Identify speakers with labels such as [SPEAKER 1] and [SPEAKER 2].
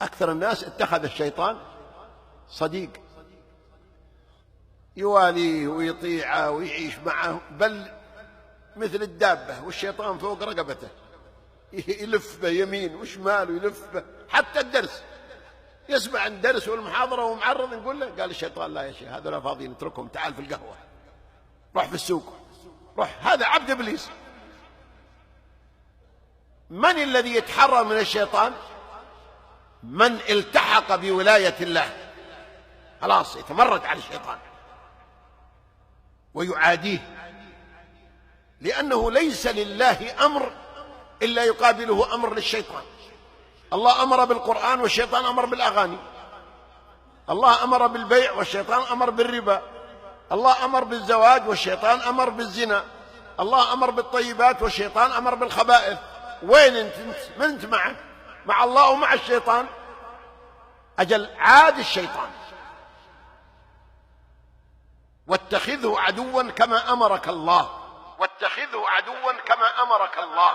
[SPEAKER 1] أكثر الناس اتخذ الشيطان صديق، يواليه ويطيعه ويعيش معه، بل مثل الدابة والشيطان فوق رقبته، يلف به يمين وشمال ويلف به. حتى الدرس، يسمع الدرس والمحاضرة ومعرض، نقول له، قال الشيطان: لا يا شيخ، هذول فاضيين، اتركهم، تعال في القهوة، روح في السوق، روح. هذا عبد إبليس. من الذي يتحرر من الشيطان؟ من التحق بولاية الله، خلاص يتمرد على الشيطان ويعاديه، لأنه ليس لله أمر إلا يقابله أمر للشيطان. الله أمر بالقرآن والشيطان أمر بالأغاني، الله أمر بالبيع والشيطان أمر بالربا، الله أمر بالزواج والشيطان أمر بالزنا، الله أمر بالطيبات والشيطان أمر بالخبائث. وين أنت؟ من أنت معه؟ مع الله ومع الشيطان؟ أجل عاد الشيطان. واتخذه عدوا كما أمرك الله، واتخذه عدوا كما أمرك الله.